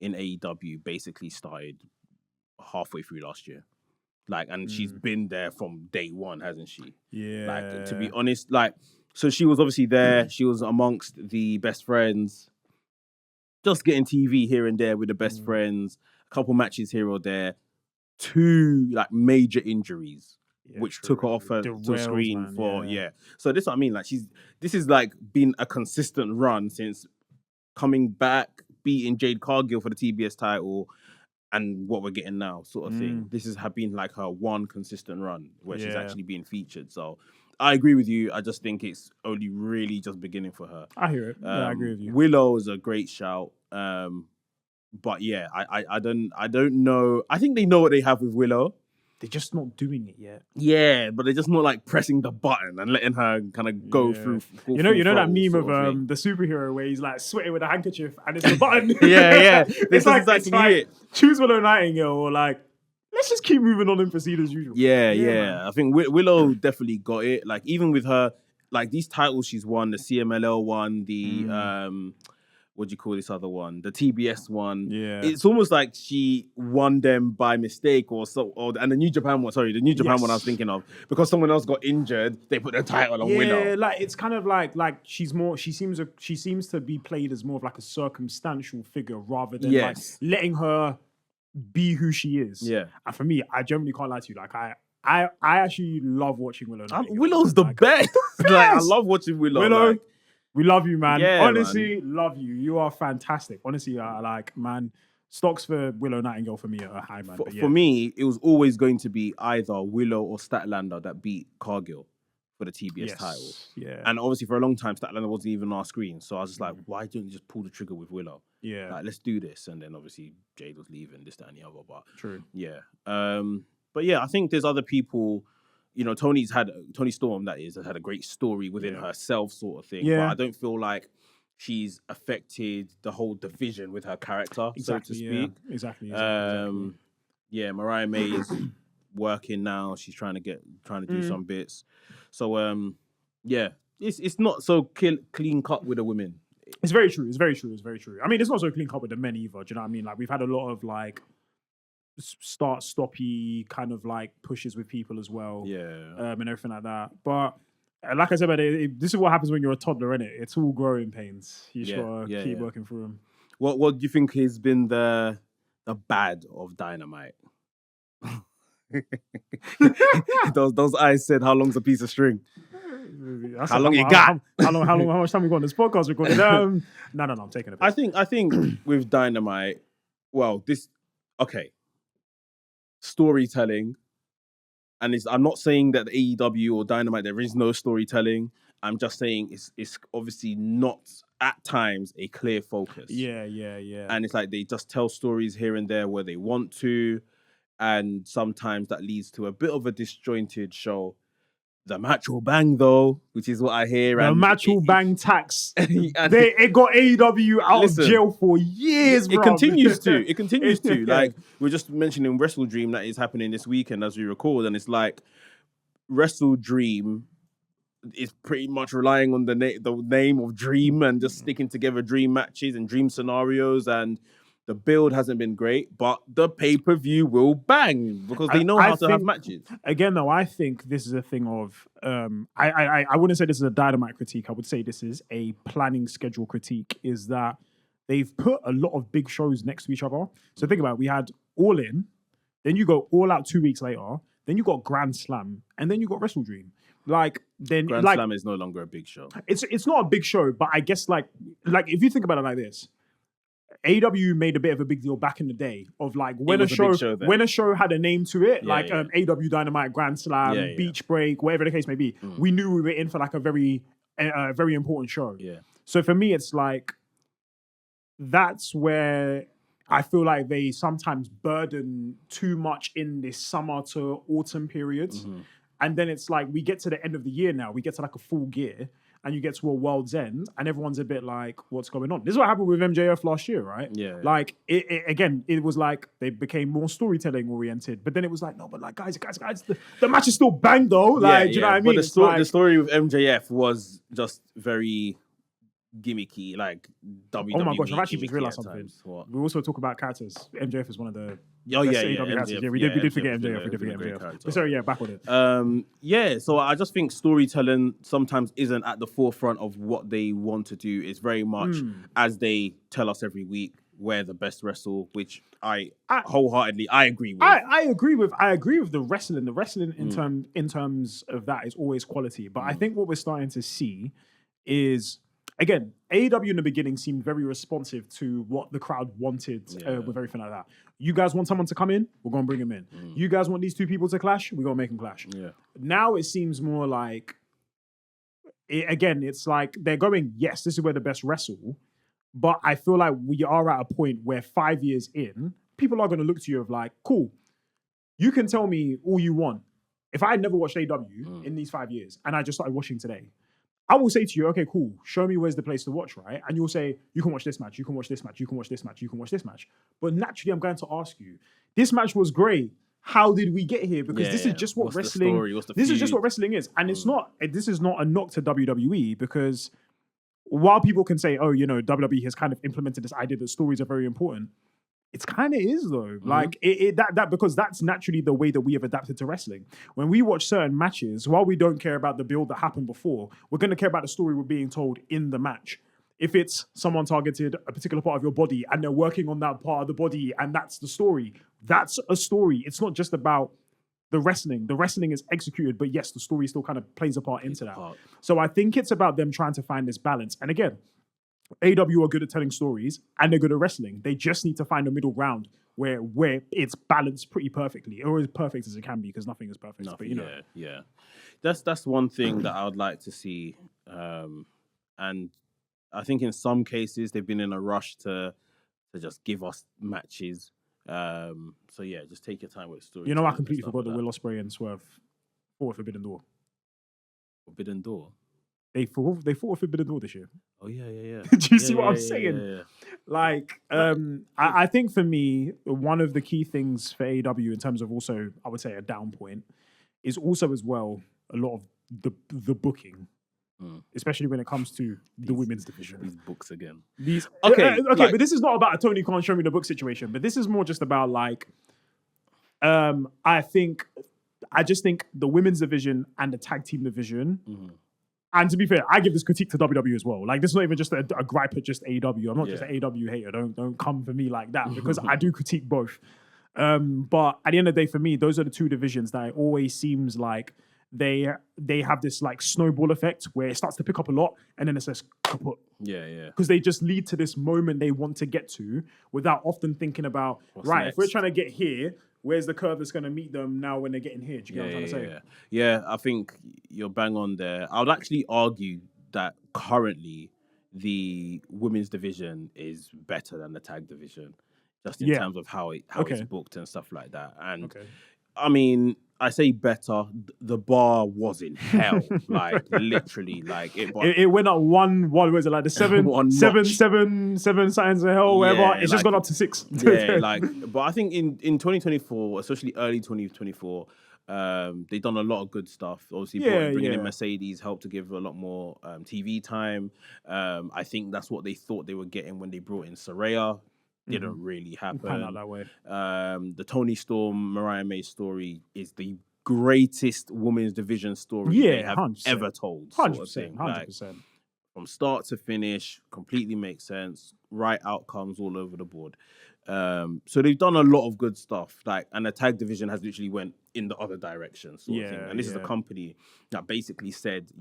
in AEW basically started halfway through last year. Like, and she's been there from day one, hasn't she? Yeah. Like, to be honest, like, so she was obviously there. She was amongst the best friends, just getting TV here and there with the best friends, a couple matches here or there, 2 like major injuries, which took her off her to screen for So this is what I mean. Like this is like been a consistent run since coming back, beating Jade Cargill for the TBS title, and what we're getting now, sort of thing. This has been like her one consistent run where she's actually being featured. So I agree with you. I just think it's only really just beginning for her. I hear it. I agree with you. Willow is a great shout. But yeah, I don't know. I think they know what they have with Willow. They're just not doing it yet. Yeah, but they're just not like pressing the button and letting her kind of go through. You know that meme of the superhero where he's like sweating with a handkerchief and it's the button. yeah. It's like choose Willow Nightingale or like let's just keep moving on and proceed as usual. Yeah. I think Willow definitely got it. Like even with her, like these titles she's won, the CMLL one, the what do you call this other one? The TBS one. Yeah. It's almost like she won them by mistake and the New Japan one, the New Japan one I was thinking of. Because someone else got injured, they put the title on Willow. Yeah, like it's kind of like she seems to be played as more of like a circumstantial figure rather than like letting her be who she is. Yeah. And for me, I generally can't lie to you. Like I actually love watching Willow. Willow's the best. Like, I love watching Willow. Like, we love you, man. Yeah, honestly, love you. You are fantastic. Honestly, man, stocks for Willow Nightingale for me are high, man. For me, it was always going to be either Willow or Statlander that beat Cargill for the TBS title. Yeah. And obviously, for a long time, Statlander wasn't even on our screen. So I was just like, why don't you just pull the trigger with Willow? Yeah. Like, let's do this. And then obviously, Jade was leaving, this, that, and the other. But true. Yeah. But yeah, I think there's other people. You know, Tony Storm, that is, has had a great story within herself, sort of thing. Yeah. But I don't feel like she's affected the whole division with her character, so to speak. Yeah. Exactly. Yeah, Mariah May is working now. She's trying to do some bits. So it's not so clean cut with the women. It's very true. I mean, it's not so clean cut with the men either. Do you know what I mean? Like we've had a lot of like start-stoppy kind of like pushes with people as well. Yeah. And everything like that. But like I said, this is what happens when you're a toddler, innit? It's all growing pains. You just gotta keep working through them. What do you think has been the bad of Dynamite? those eyes said, "How long's a piece of string?" How long you got? How much time we got on this podcast recording? No, I'm taking it. I think with Dynamite, storytelling, and I'm not saying that AEW or Dynamite there is no storytelling. I'm just saying it's obviously not at times a clear focus. Yeah. And it's like they just tell stories here and there where they want to, and sometimes that leads to a bit of a disjointed show. The match will bang though, which is what I hear. The match will bang tax. It got AEW out of jail for years, bro. It continues to. Like, we're just mentioning Wrestle Dream that is happening this weekend as we record, and it's like Wrestle Dream is pretty much relying on the name of Dream and just sticking together dream matches and dream scenarios, and the build hasn't been great, but the pay-per-view will bang because they know how to have matches. Again, though, I think this is a thing of I wouldn't say this is a Dynamite critique. I would say this is a planning schedule critique. Is that they've put a lot of big shows next to each other. So think about it. We had All In, then you go All Out 2 weeks later, then you got Grand Slam, and then you got Wrestle Dream. Grand Slam is no longer a big show. It's not a big show, but I guess like if you think about it like this. AEW made a bit of a big deal back in the day of like when a was a big show then. when a show had a name to it, Yeah, like yeah. AEW Dynamite, Grand Slam, Yeah, yeah. Beach Break, whatever the case may be, we knew we were in for like a very important show. Yeah. So for me, it's like that's where I feel like they sometimes burden too much in this summer to autumn periods. And then it's like we get to the end of the year now, we get to like a full gear, and you get to a world's end, and everyone's a bit like, what's going on? This is what happened with MJF last year, right? Yeah. Like, it was like they became more storytelling oriented, but then it was like, no, but like, guys, the match is still bang though. Like, do you know what I mean? But the story with MJF was just very gimmicky, like WWE. Oh my gosh, I've actually just gimmicky realized at something. times. What? We also talk about characters. MJF is one of the Oh best yeah, AEW characters. Yeah, we did forget MJF. We did forget MJF. But sorry, yeah, back on it. Yeah, so I just think storytelling sometimes isn't at the forefront of what they want to do. It's very much as they tell us every week, we're the best wrestle, which I wholeheartedly agree with. I agree with the wrestling. The wrestling in terms of that is always quality. But I think what we're starting to see is, again, AEW in the beginning seemed very responsive to what the crowd wanted with everything like that. You guys want someone to come in? We're going to bring him in. You guys want these two people to clash? We're going to make them clash. Yeah. Now it seems more like, it's like they're going, yes, this is where the best wrestle. But I feel like we are at a point where 5 years in, people are going to look to you of like, cool, you can tell me all you want. If I had never watched AEW in these 5 years and I just started watching today, I will say to you, okay, cool, show me where's the place to watch, right? And you'll say, you can watch this match, you can watch this match, you can watch this match, you can watch this match. But naturally, I'm going to ask you, this match was great. How did we get here? Because this is just what wrestling. This is just what wrestling is, and it's not. This is not a knock to WWE, because while people can say, oh, WWE has kind of implemented this idea that stories are very important, it kind of is though. Like that because that's naturally the way that we have adapted to wrestling. When we watch certain matches, while we don't care about the build that happened before, we're going to care about the story we're being told in the match. If it's someone targeted a particular part of your body and they're working on that part of the body and that's the story, that's a story. It's not just about the wrestling. The wrestling is executed, but yes, the story still kind of plays a part into that. So I think it's about them trying to find this balance. And again, AEW are good at telling stories and they're good at wrestling. They just need to find a middle ground where it's balanced pretty perfectly, or as perfect as it can be, because nothing is perfect. But that's one thing that I would like to see. And I think in some cases they've been in a rush to just give us matches. So yeah, just take your time with stories. I completely forgot that Will Ospreay and Swerve fought Forbidden Door. Forbidden Door. They fought a Forbidden Door this year. Oh yeah. Do you see what I'm saying? Yeah. Like, I think for me, one of the key things for AEW in terms of also, I would say, a down point is also as well a lot of the booking, especially when it comes to the women's division. These books again. But this is not about a Tony Khan show me the book situation, but this is more just about like, I just think the women's division and the tag team division. And to be fair, I give this critique to WWE as well. Like, this is not even just a gripe at just AEW. I'm not just an AEW hater. Don't come for me like that, because I do critique both. But at the end of the day, for me, those are the two divisions that it always seems like they have this like snowball effect where it starts to pick up a lot and then it says kaput. Yeah. Because they just lead to this moment they want to get to without often thinking about, what's next? If we're trying to get here, where's the curve that's going to meet them now when they're getting here? Do you get what I'm trying to say? Yeah, I think you're bang on there. I would actually argue that currently the women's division is better than the tag division, just in terms of how it's booked and stuff like that. And I mean, I say better. The bar was in hell, like literally, like it went up one. What was it like the seven signs of hell, whatever? It's just gone up to 6. Yeah, but I think in 2024, especially early 2024, they've done a lot of good stuff. Obviously, bringing in Mercedes helped to give a lot more TV time. I think that's what they thought they were getting when they brought in Saraya. Didn't really happen. Pan out that way. The Tony Storm, Mariah May story is the greatest women's division story they have 100%. Ever told. 100%. 100%. From start to finish, completely makes sense. Right outcomes all over the board. So they've done a lot of good stuff. And the tag division has literally went in the other direction. Sort of thing. And this is a company that basically said,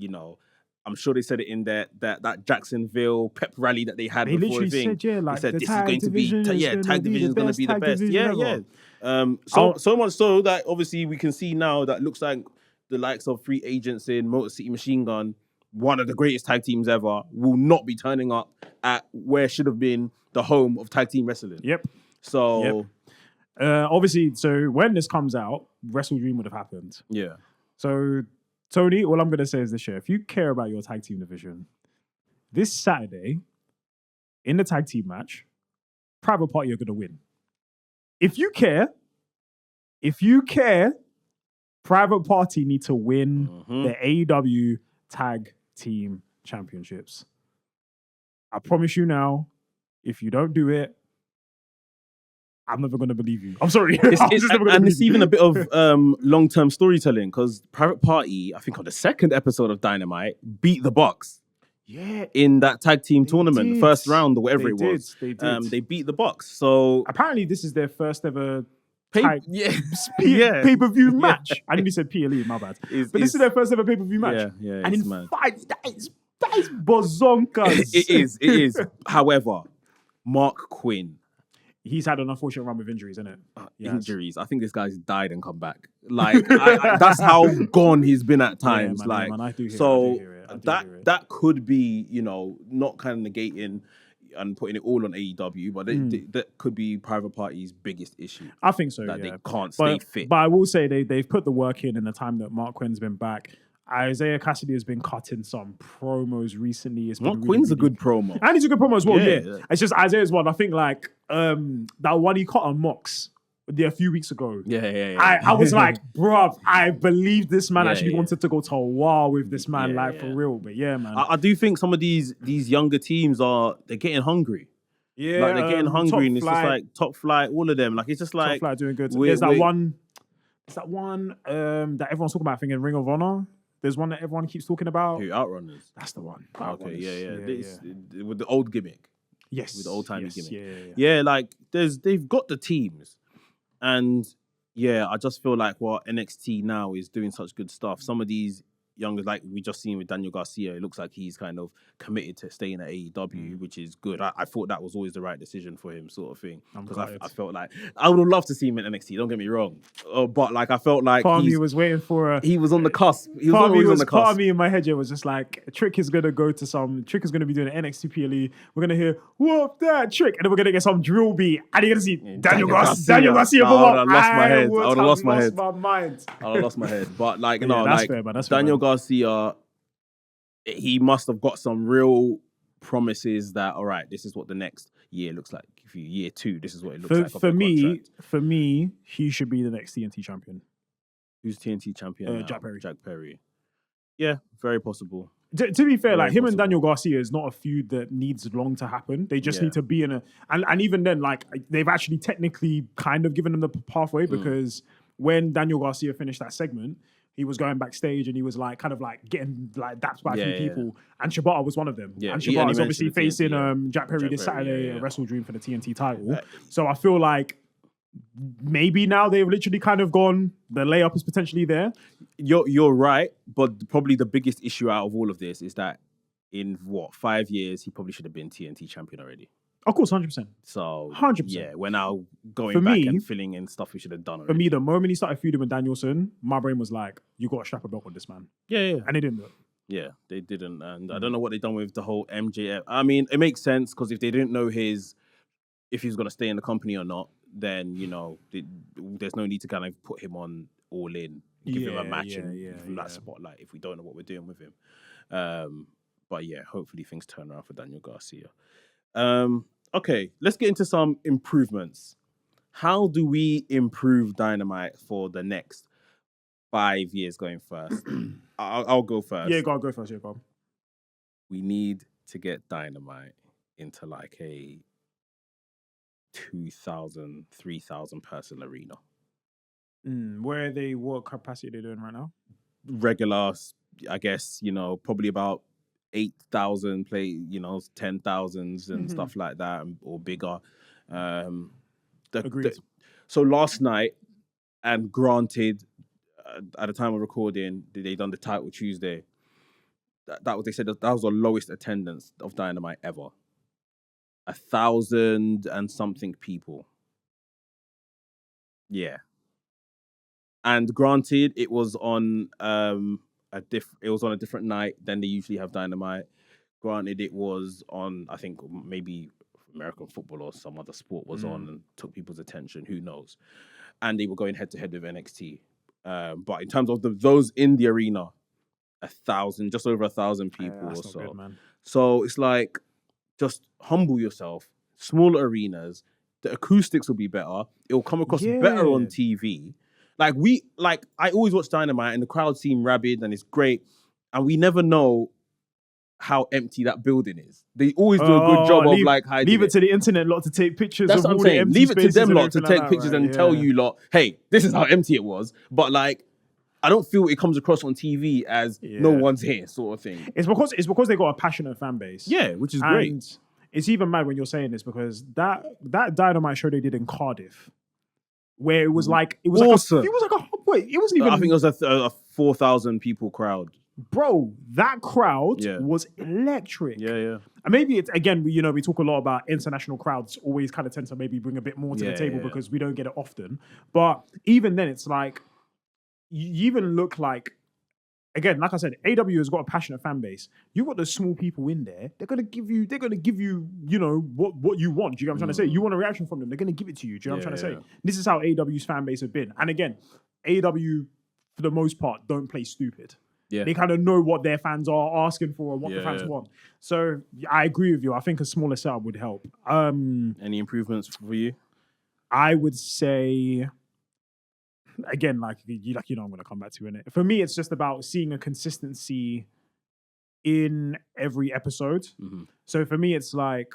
I'm sure they said it in that Jacksonville pep rally that they had They before the literally thing. said, yeah, They like said the this is tag going to be division is gonna tag be division the is going to best be the tag best. division Yeah, ever. yeah. So much so that obviously we can see now that looks like the likes of free agents in Motor City Machine Gun, one of the greatest tag teams ever, will not be turning up at where should have been the home of tag team wrestling. Yep. So Obviously, so when this comes out, Wrestle Dream would have happened. yeah. So, Tony, all I'm going to say is this year, if you care about your tag team division, this Saturday, in the tag team match, Private Party are going to win. If you care, Private Party need to win the AEW Tag Team Championships. I promise you now, if you don't do it, I'm never going to believe you. I'm sorry. It's even a bit of long-term storytelling because Private Party, I think on the second episode of Dynamite, beat the Bucks. Yeah. In that tag team tournament, the first round or whatever They it was. They did. They beat the Bucks. So apparently this is their first ever yeah. pay-per-view match. I nearly said PLE, my bad. But this is their first ever pay-per-view match. Yeah, and it's in mad. fact, that is bozonkas. It is. However, Mark Quinn. He's had an unfortunate run with injuries, isn't it? Injuries. I think this guy's died and come back. Like that's how gone he's been at times. Yeah, man, I do hear it. That could be, not kind of negating and putting it all on AEW, but that could be Private Party's biggest issue. I think so. That they can't stay fit. But I will say they've put the work in the time that Mark Quinn's been back. Isaiah Cassidy has been cutting some promos recently. Mark Quinn's a good promo. And he's a good promo as well, yeah. It's just Isaiah's one. I think like that one he cut on Mox a few weeks ago. Yeah. I was like, bruv, I believe this man actually wanted to go to a war with this man, for real. But yeah, man. I do think some of these younger teams they're getting hungry. Yeah. Like they're getting hungry and it's just like Top Flight, all of them. Like it's just like Top Flight doing good. There's that one that everyone's talking about, I think, in Ring of Honor. There's one that everyone keeps talking about. Who, Outrunners? That's the one. Okay, yeah. With the old gimmick. Yes. With the old-timey gimmick. Yeah, like they've got the teams. And yeah, I just feel like what NXT now is doing such good stuff. Some of these younger, like we just seen with Daniel Garcia, it looks like he's kind of committed to staying at AEW, which is good. I thought that was always the right decision for him, sort of thing. Because I felt like I would have loved to see him in NXT. Don't get me wrong, but like I felt like he was waiting for he was on the cusp. He was always on the cusp. Part of me in my head was just like Trick is gonna be doing an NXT PLE. We're gonna hear whoop that Trick, and then we're gonna get some drill beat, and you're gonna see Daniel Garcia. I would have lost my head. I would have lost my head. I would have lost my head. But like that's fair, man. Daniel Garcia, he must have got some real promises that, all right, this is what the next year looks like. If you year 2, this is what it looks like. For me, he should be the next TNT champion. Who's TNT champion? Jack Perry. Jack Perry. Yeah, very possible. To be fair, like him and Daniel Garcia is not a feud that needs long to happen. They just need to be in and even then, like they've actually technically kind of given them the pathway because when Daniel Garcia finished that segment, he was going backstage and he was like kind of like getting like dapped by a few people, and Shibata was one of them. Yeah, and Shibata is obviously facing Jack Perry this Saturday at Wrestle Dream for the TNT title. So I feel like maybe now they've literally kind of gone. The layup is potentially there. You're right, but probably the biggest issue out of all of this is that in 5 years he probably should have been TNT champion already. Of course, 100%. So 100%. Yeah, we're now going back and filling in stuff we should have done already. For me, the moment he started feuding with Danielson, my brain was like, "You got to strap a belt on this man." Yeah, and they didn't do it. Yeah, they didn't, and I don't know what they've done with the whole MJF. I mean, it makes sense because if they didn't know if he's going to stay in the company or not, then there's no need to kind of put him on All In, give him a match and give him that spotlight if we don't know what we're doing with him. But yeah, hopefully things turn around for Daniel Garcia. Okay, let's get into some improvements. How do we improve Dynamite for the next 5 years going first? I'll go first. Yeah, go first. Yeah, go. We need to get Dynamite into like a 2,000, 3,000 person arena. What capacity are they doing right now? Regular, I guess, probably about 8,000 play, 10,000s and stuff like that, or bigger. Agreed. So last night, and granted, at the time of recording, they done the title Tuesday. that was, they said that was the lowest attendance of Dynamite ever. 1,000 and something people. Yeah. And granted, it was on it was on a different night than they usually have Dynamite. Granted, it was on, I think maybe American football or some other sport was on and took people's attention. Who knows? And they were going head to head with NXT. But in terms of those in the arena, 1,000, just over 1,000 people or so. Good, man. So it's like, just humble yourself. Smaller arenas, the acoustics will be better. It will come across better on TV. I always watch Dynamite and the crowd seem rabid and it's great. And we never know how empty that building is. They always do a good job of hiding leave it to the internet lot to take pictures. That's of what I'm all saying. the empty Leave it to spaces them and lot to everything take like that, pictures right? and tell you lot, hey, this is how empty it was. But I don't feel it comes across on TV as no one's here, sort of thing. It's because they got a passionate fan base. Yeah, which is great. And it's even mad when you're saying this because that Dynamite show they did in Cardiff, where it was awesome. It wasn't even. I think it was a 4,000 people crowd. Bro, that crowd was electric. Yeah. And maybe it's, again, we talk a lot about international crowds always kind of tend to maybe bring a bit more to the table because we don't get it often. But even then, it's like, you even look like, again, like I said, AEW has got a passionate fan base. You've got those small people in there. They're gonna give you, what you want. Do you know what I'm trying to say? You want a reaction from them, they're gonna give it to you. Do you know what I'm trying to say? This is how AEW's fan base have been. And again, AEW, for the most part, don't play stupid. Yeah. They kind of know what their fans are asking for and what the fans want. So I agree with you. I think a smaller setup would help. Any improvements for you? I would say, again, I'm going to come back to it. For me, it's just about seeing a consistency in every episode. Mm-hmm. So for me, it's like,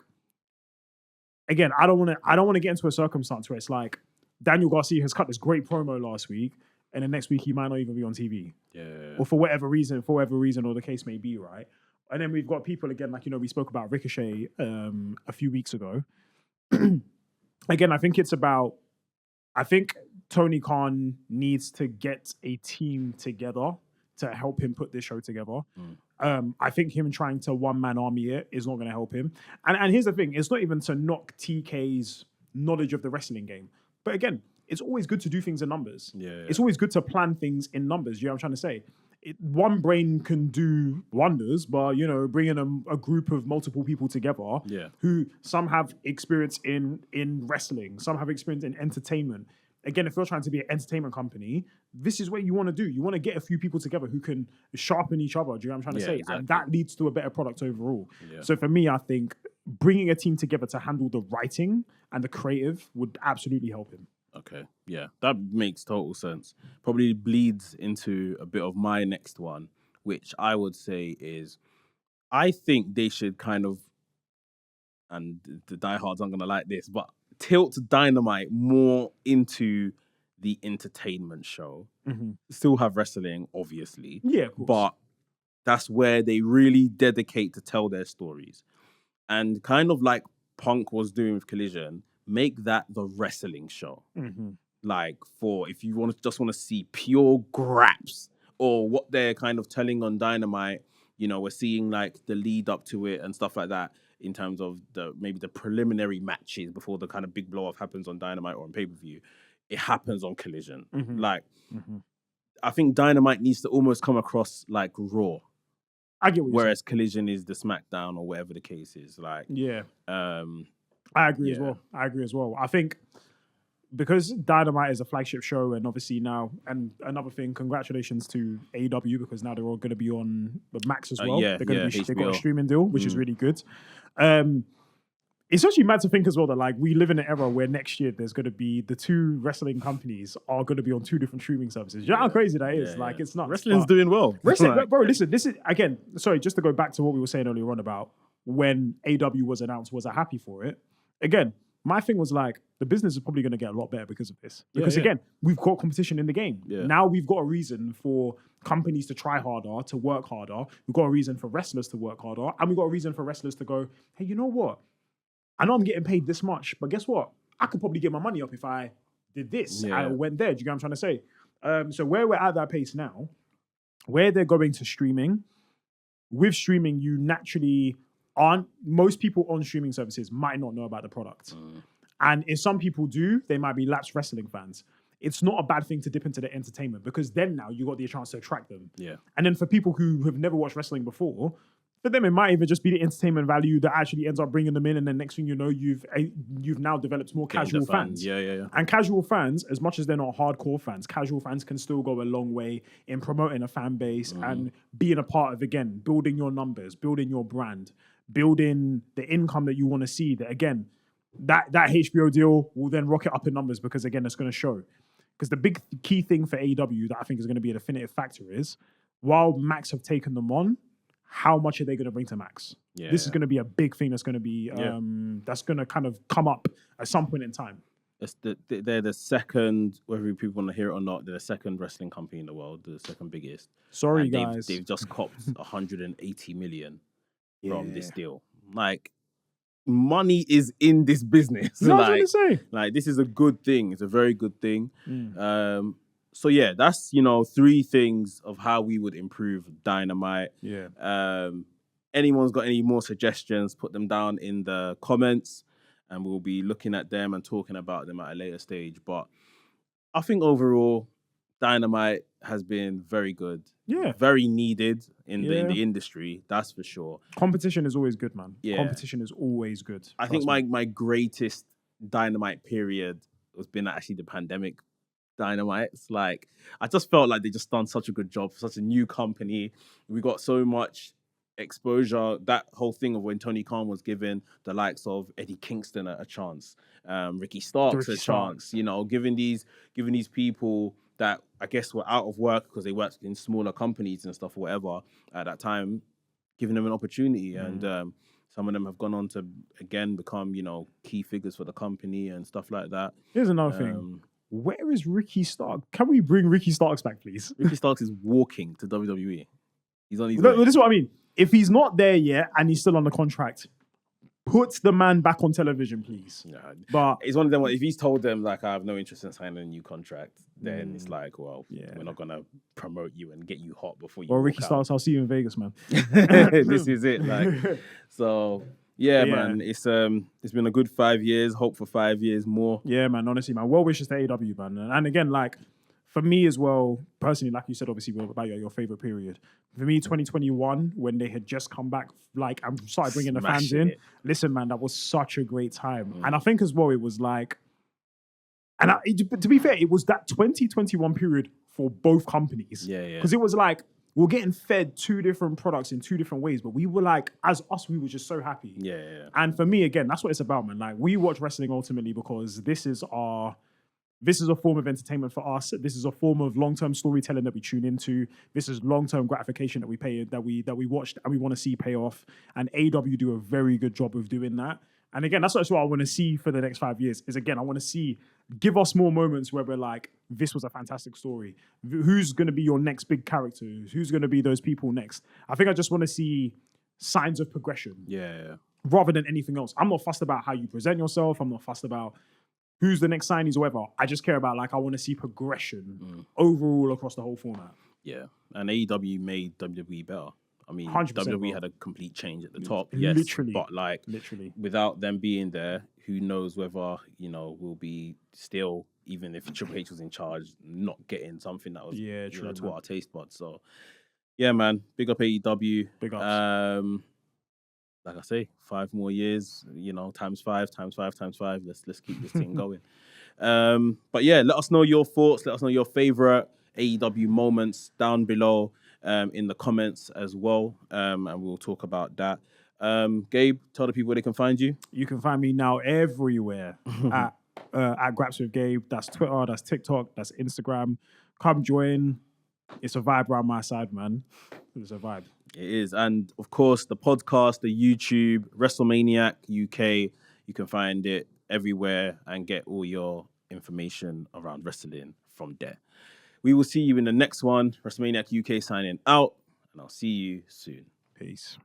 again, I don't want to get into a circumstance where it's like Daniel Garcia has cut this great promo last week, and then next week he might not even be on TV. Yeah. Or for whatever reason, or the case may be, right? And then we've got people, again, we spoke about Ricochet a few weeks ago. Again, I think Tony Khan needs to get a team together to help him put this show together. I think him trying to one-man army it is not going to help him. And here's the thing, it's not even to knock TK's knowledge of the wrestling game. But again, it's always good to do things in numbers. Yeah. It's always good to plan things in numbers. You know what I'm trying to say? One brain can do wonders, but bringing a group of multiple people together, who some have experience in wrestling, some have experience in entertainment. Again, if you're trying to be an entertainment company, this is what you want to do. You want to get a few people together who can sharpen each other. Do you know what I'm trying to say? Exactly. And that leads to a better product overall. Yeah. So for me, I think bringing a team together to handle the writing and the creative would absolutely help him. Okay, yeah, that makes total sense. Probably bleeds into a bit of my next one, which I would say is, I think they should kind of, and the diehards aren't going to like this, but tilt Dynamite more into the entertainment show. Mm-hmm. Still have wrestling, obviously. Yeah, of course. But that's where they really dedicate to tell their stories. And kind of like Punk was doing with Collision, make that the wrestling show. Mm-hmm. For if you just want to see pure graps or what they're kind of telling on Dynamite, we're seeing the lead up to it and stuff like that in terms of maybe the preliminary matches before the kind of big blow up happens on Dynamite or on pay-per-view. It happens on Collision. Mm-hmm. I think Dynamite needs to almost come across like Raw. I get what you're whereas saying. Collision is the SmackDown or whatever the case is. I agree as well. I think because Dynamite is a flagship show, and obviously now, and another thing, congratulations to AEW because now they're all going to be on the Max as well. They've got a streaming deal, which is really good. It's actually mad to think as well that we live in an era where next year there's going to be the two wrestling companies are going to be on two different streaming services. You know how crazy that is? It's not wrestling's doing well. Bro, listen, this is again. Sorry, just to go back to what we were saying earlier on about when AEW was announced. Was I happy for it? Again, my thing was the business is probably going to get a lot better because of this. Because again, we've got competition in the game. Yeah. Now we've got a reason for companies to try harder, to work harder. We've got a reason for wrestlers to work harder. And we've got a reason for wrestlers to go, hey, you know what? I know I'm getting paid this much, but guess what? I could probably get my money up if I did this. Yeah. I went there. Do you get what I'm trying to say? So where we're at that pace now, where they're going to streaming, with streaming, you naturally aren't. Most people on streaming services might not know about the product, and if some people do, they might be lapsed wrestling fans. It's not a bad thing to dip into the entertainment because then now you got the chance to attract them. Yeah. And then for people who have never watched wrestling before, for them it might even just be the entertainment value that actually ends up bringing them in. And then next thing you know, you've now developed more casual fans. Yeah. And casual fans, as much as they're not hardcore fans, casual fans can still go a long way in promoting a fan base and being a part of, again, building your numbers, building your brand, building the income that you want to see. That again, that HBO deal will then rocket up in numbers because again, it's going to show. Because the big key thing for AEW that I think is going to be a definitive factor is, while Max have taken them on, how much are they going to bring to Max? This is going to be a big thing that's going to be that's going to kind of come up at some point in time. They're the second, whether people want to hear it or not, they're the second wrestling company in the world, the second biggest. Sorry, and guys. They've just copped 180 million from this deal. Like, money is in this business. No, I was gonna say. Like, this is a good thing. It's a very good thing. So yeah, that's 3 things of how we would improve Dynamite. Yeah. Anyone's got any more suggestions, put them down in the comments and we'll be looking at them and talking about them at a later stage. But I think overall, Dynamite has been very good. Yeah. Very needed in the industry, that's for sure. Competition is always good, man. Yeah. Competition is always good. I think my greatest Dynamite period has been actually the pandemic Dynamites. Like, I just felt like they just done such a good job for such a new company. We got so much exposure. That whole thing of when Tony Khan was giving the likes of Eddie Kingston a chance, Ricky Starks a chance, giving these people that I guess were out of work because they worked in smaller companies and stuff or whatever at that time, giving them an opportunity. And some of them have gone on to, again, become, key figures for the company and stuff like that. Here's another thing. Where is Ricky Starks? Can we bring Ricky Starks back, please? Ricky Starks is walking to WWE. He's on his way. This is what I mean. If he's not there yet and he's still on the contract, put the man back on television, please. Yeah. But it's one of them, if he's told them, like, I have no interest in signing a new contract, then it's like, well, we're not going to promote you and get you hot before you Ricky Starks, I'll see you in Vegas, man. This is it. Like, so... Yeah, man, it's been a good 5 years. Hope for 5 years more. Yeah, man, honestly, man. Well wishes to AEW, man. And again, like, for me as well, personally, like you said, obviously, about your favorite period. For me, 2021, when they had just come back, like, and started bringing the fans in. Listen, man, that was such a great time. And I think as well, it was like, to be fair, it was that 2021 period for both companies. Yeah. Because it was like, we're getting fed 2 different products in 2 different ways, but we were like, as us, we were just so happy. Yeah. And for me, again, that's what it's about, man. Like, we watch wrestling ultimately because this is a form of entertainment for us. This is a form of long-term storytelling that we tune into. This is long-term gratification that we pay, that we watched and we want to see pay off. And AEW do a very good job of doing that. And again, that's what I want to see for the next 5 years. Is again, I want to see, give us more moments where we're like, this was a fantastic story. Who's going to be your next big character? Who's going to be those people next? I think I just want to see signs of progression. Yeah. Rather than anything else. I'm not fussed about how you present yourself. I'm not fussed about who's the next signees or whatever. I just care about, like, I want to see progression overall across the whole format. Yeah. And AEW made WWE better. I mean, 100%, WWE had a complete change at the top, literally, but like, without them being there, who knows whether we'll be still, even if Triple H was in charge, not getting something that was to our taste buds. So, yeah, man, big up AEW. Big ups. Like I say, 5 more years, times 5. Let's keep this thing going. But yeah, let us know your thoughts. Let us know your favorite AEW moments down below. In the comments as well, and we'll talk about that. Gabe, tell the people where they can find you. You can find me now everywhere at Graps with Gabe. That's Twitter, that's TikTok, that's Instagram. Come join. It's a vibe around my side, man. It's a vibe. It is. And of course, the podcast, the YouTube, WrestleManiac UK. You can find it everywhere and get all your information around wrestling from there. We will see you in the next one. WrestleManiac UK signing out, and I'll see you soon. Peace.